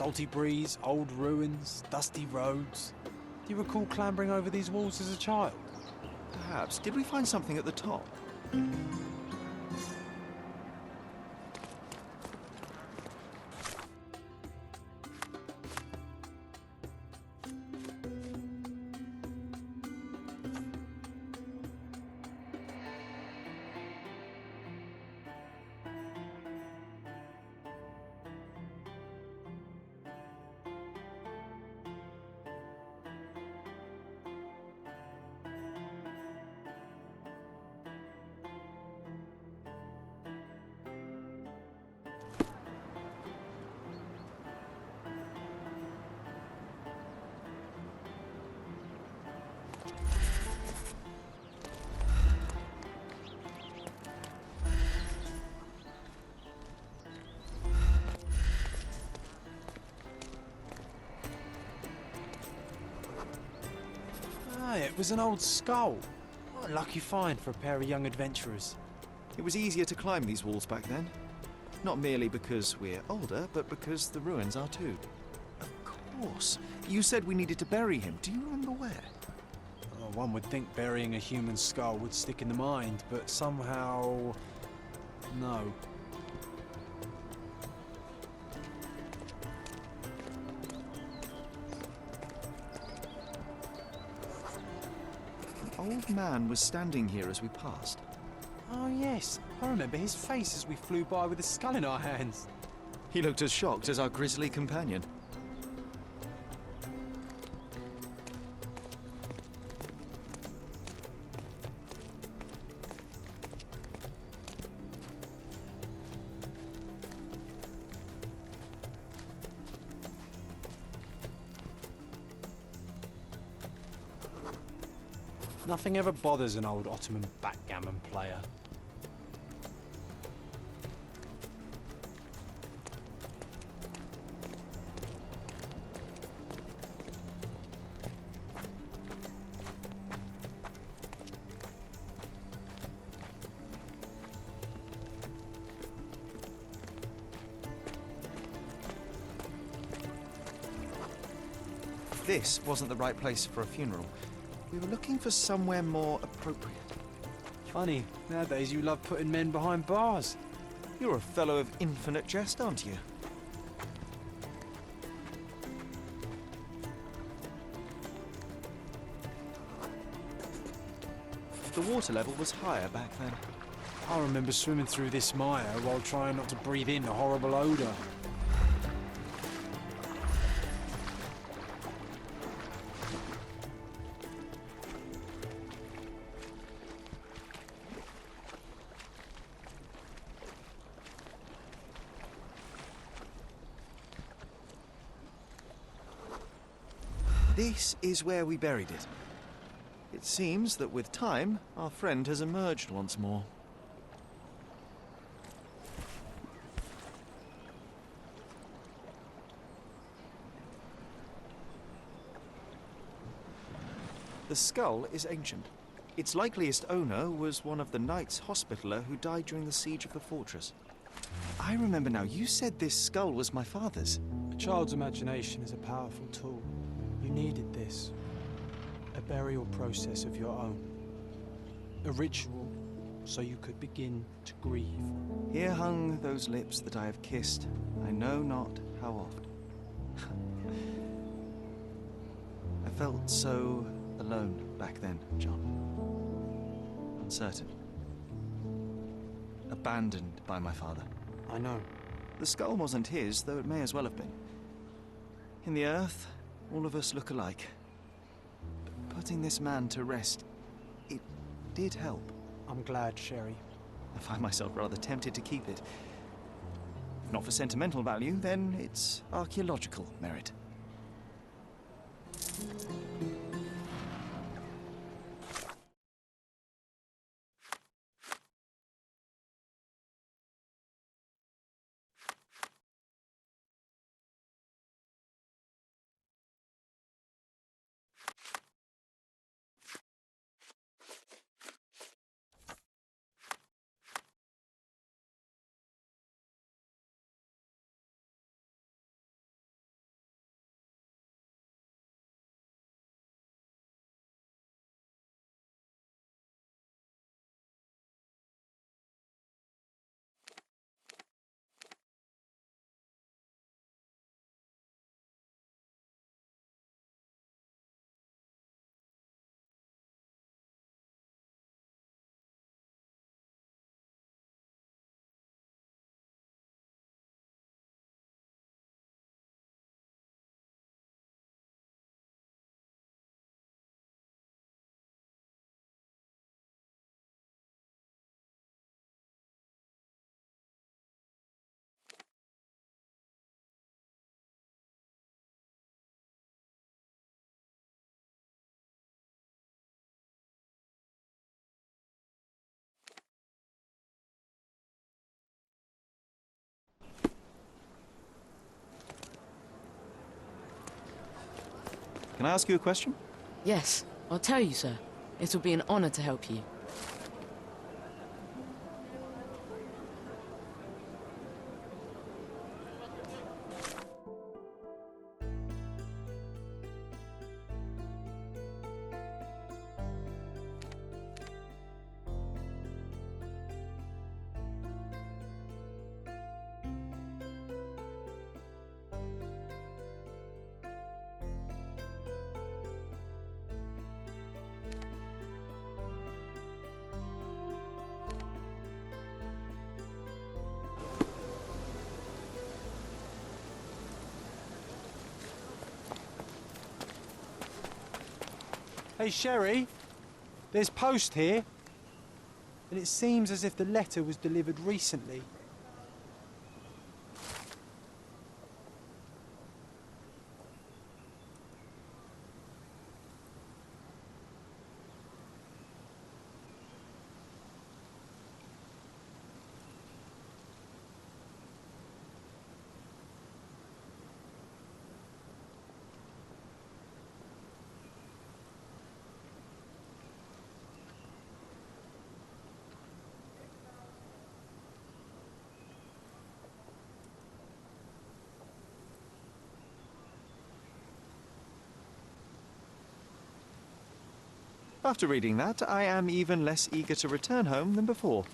Salty breeze, old ruins, dusty roads. Do you recall clambering over these walls as a child? Perhaps. Did we find something at the top? It was an old skull. What a lucky find for a pair of young adventurers. It was easier to climb these walls back then. Not merely because we're older, but because the ruins are too. Of course. You said we needed to bury him. Do you remember where? Oh, one would think burying a human skull would stick in the mind, but somehow... no. An old man was standing here as we passed. Oh yes, I remember his face as we flew by with a skull in our hands. He looked as shocked as our grisly companion. Nothing ever bothers an old Ottoman backgammon player. This wasn't the right place for a funeral. We were looking for somewhere more appropriate. Funny, nowadays you love putting men behind bars. You're a fellow of infinite jest, aren't you? The water level was higher back then. I remember swimming through this mire while trying not to breathe in the horrible odour. This is where we buried it. It seems that with time, our friend has emerged once more. The skull is ancient. Its likeliest owner was one of the Knights Hospitaller who died during the siege of the fortress. I remember now, you said this skull was my father's. A child's imagination is a powerful tool. You needed this. A burial process of your own. A ritual so you could begin to grieve. Here hung those lips that I have kissed, I know not how oft. I felt so alone back then, John. Uncertain. Abandoned by my father. I know. The skull wasn't his, though it may as well have been. In the earth, all of us look alike. But putting this man to rest, it did help. I'm glad, Sherry. I find myself rather tempted to keep it. If not for sentimental value, then it's archaeological merit. Can I ask you a question? Yes, I'll tell you, sir. It will be an honor to help you. Hey, Sherry, there's post here, and it seems as if the letter was delivered recently. After reading that, I am even less eager to return home than before.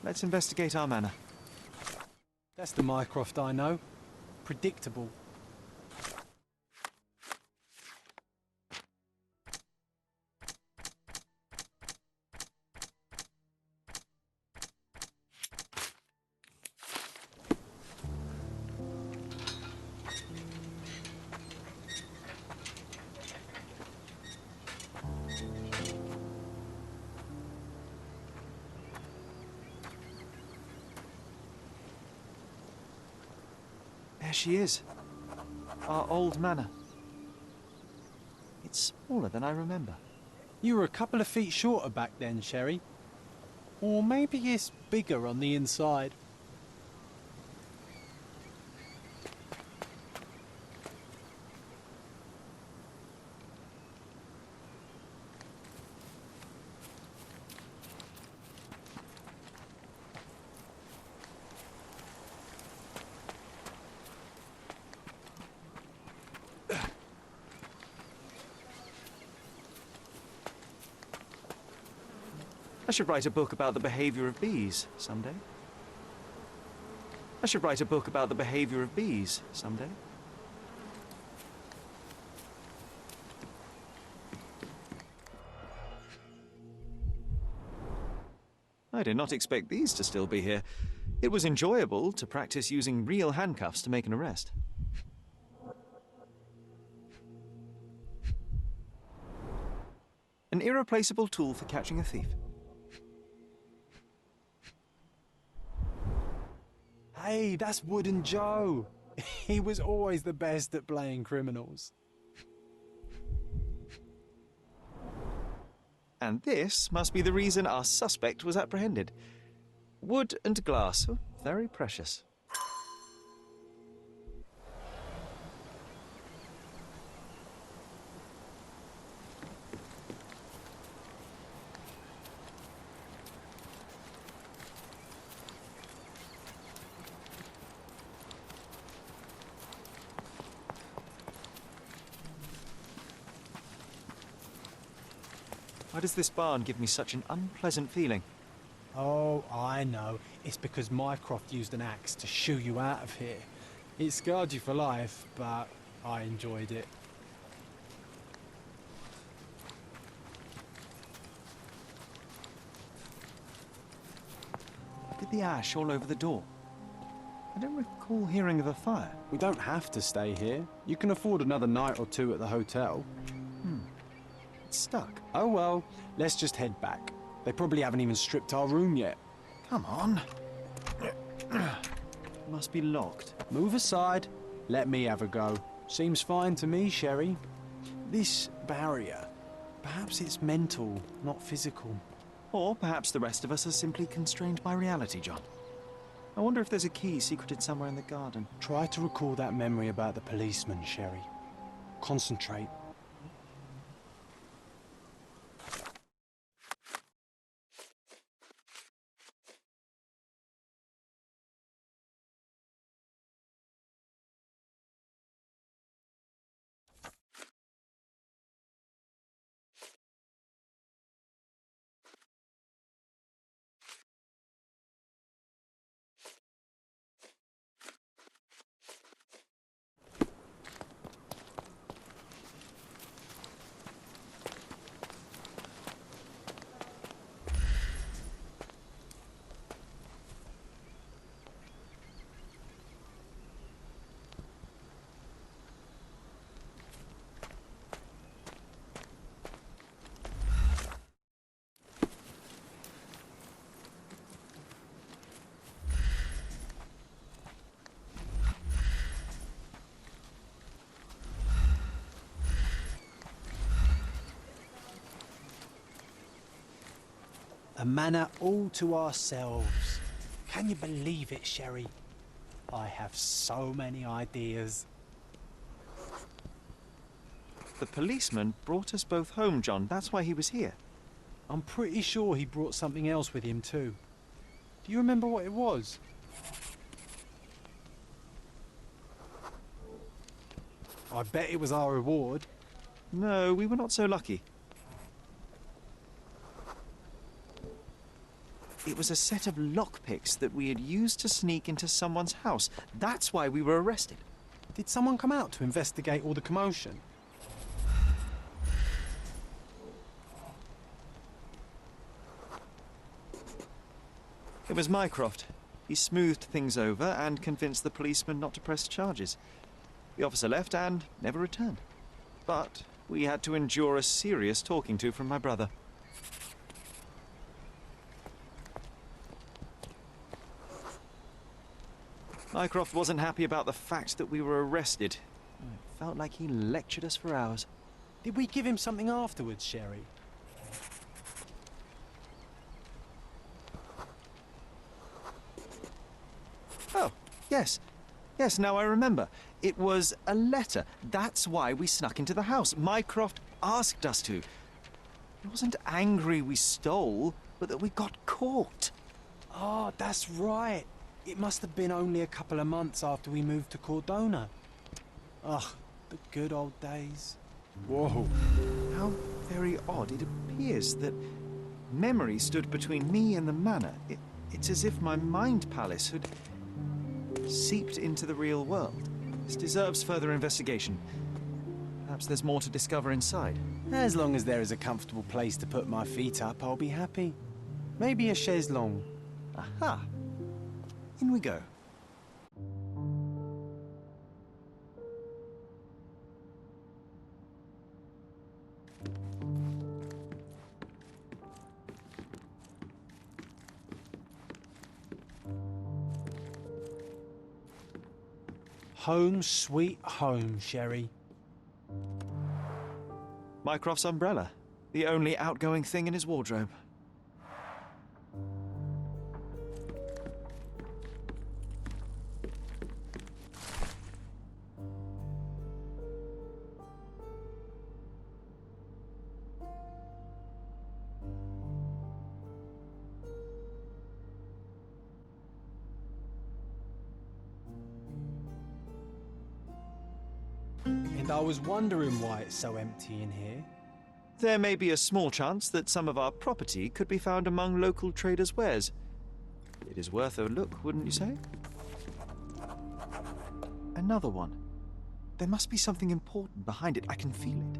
Let's investigate our manor. That's the Mycroft I know. Predictable. There she is. Our old manor. It's smaller than I remember. You were a couple of feet shorter back then, Sherry. Or maybe it's bigger on the inside. I should write a book about the behavior of bees someday. I should write a book about the behavior of bees someday. I did not expect these to still be here. It was enjoyable to practice using real handcuffs to make an arrest. An irreplaceable tool for catching a thief. Hey, that's Wooden Joe. He was always the best at playing criminals. And this must be the reason our suspect was apprehended. Wood and glass, oh, very precious. Why does this barn give me such an unpleasant feeling? Oh, I know. It's because Mycroft used an axe to shoo you out of here. It scarred you for life, but I enjoyed it. Look at the ash all over the door. I don't recall hearing of a fire. We don't have to stay here. You can afford another night or two at the hotel. It's stuck. Oh well, let's just head back. They probably haven't even stripped our room yet. Come on. Must be locked. Move aside. Let me have a go. Seems fine to me, Sherry. This barrier, perhaps it's mental, not physical. Or perhaps the rest of us are simply constrained by reality, John. I wonder if there's a key secreted somewhere in the garden. Try to recall that memory about the policeman, Sherry. Concentrate. manor all to ourselves. Can you believe it, Sherry? I have so many ideas. The policeman brought us both home, John. That's why he was here. I'm pretty sure he brought something else with him too. Do you remember what it was? I bet it was our reward. No, we were not so lucky. It was a set of lockpicks that we had used to sneak into someone's house. That's why we were arrested. Did someone come out to investigate all the commotion? It was Mycroft. He smoothed things over and convinced the policeman not to press charges. The officer left and never returned. But we had to endure a serious talking to from my brother. Mycroft wasn't happy about the fact that we were arrested. It felt like he lectured us for hours. Did we give him something afterwards, Sherry? Oh, yes. Yes, now I remember. It was a letter. That's why we snuck into the house. Mycroft asked us to. He wasn't angry we stole, but that we got caught. Oh, that's right. It must have been only a couple of months after we moved to Cordona. Ugh, the good old days. Whoa. How very odd. It appears that memory stood between me and the manor. It's as if my mind palace had seeped into the real world. This deserves further investigation. Perhaps there's more to discover inside. As long as there is a comfortable place to put my feet up, I'll be happy. Maybe a chaise longue. Aha! In we go. Home sweet home, Sherry. Mycroft's umbrella. The only outgoing thing in his wardrobe. And I was wondering why it's so empty in here. There may be a small chance that some of our property could be found among local traders' wares. It is worth a look, wouldn't you say? Another one. There must be something important behind it. I can feel it.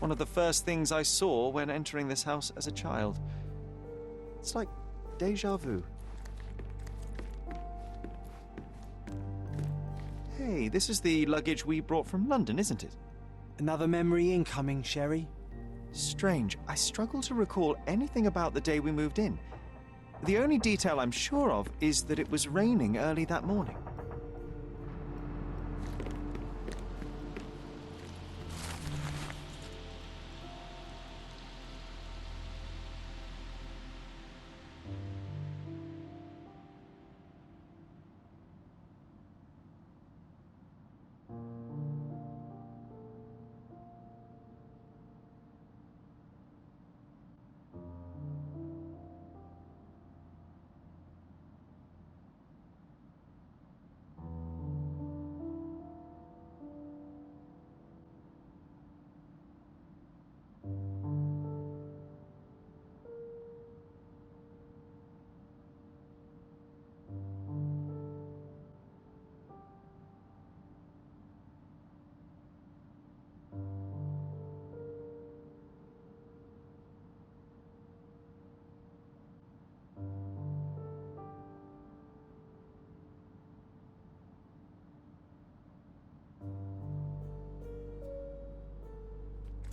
One of the first things I saw when entering this house as a child. It's like déjà vu. Hey, this is the luggage we brought from London, isn't it? Another memory incoming, Sherry. Strange. I struggle to recall anything about the day we moved in. The only detail I'm sure of is that it was raining early that morning.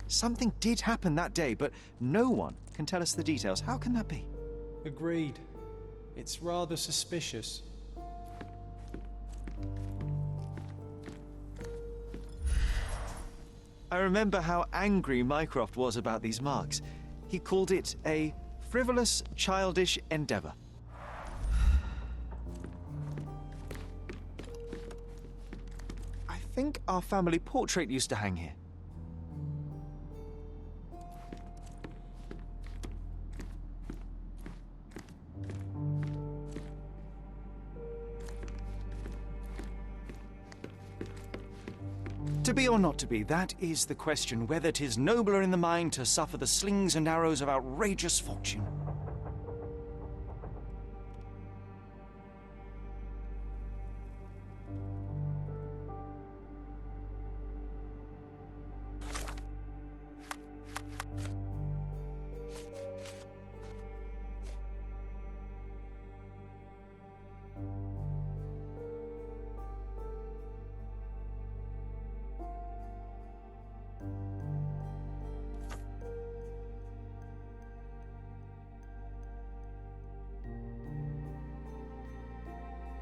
Something did happen that day, but no one can tell us the details. How can that be? Agreed. It's rather suspicious. I remember how angry Mycroft was about these marks. He called it a frivolous, childish endeavor. I think our family portrait used to hang here. To be or not to be, that is the question, whether 'tis nobler in the mind to suffer the slings and arrows of outrageous fortune,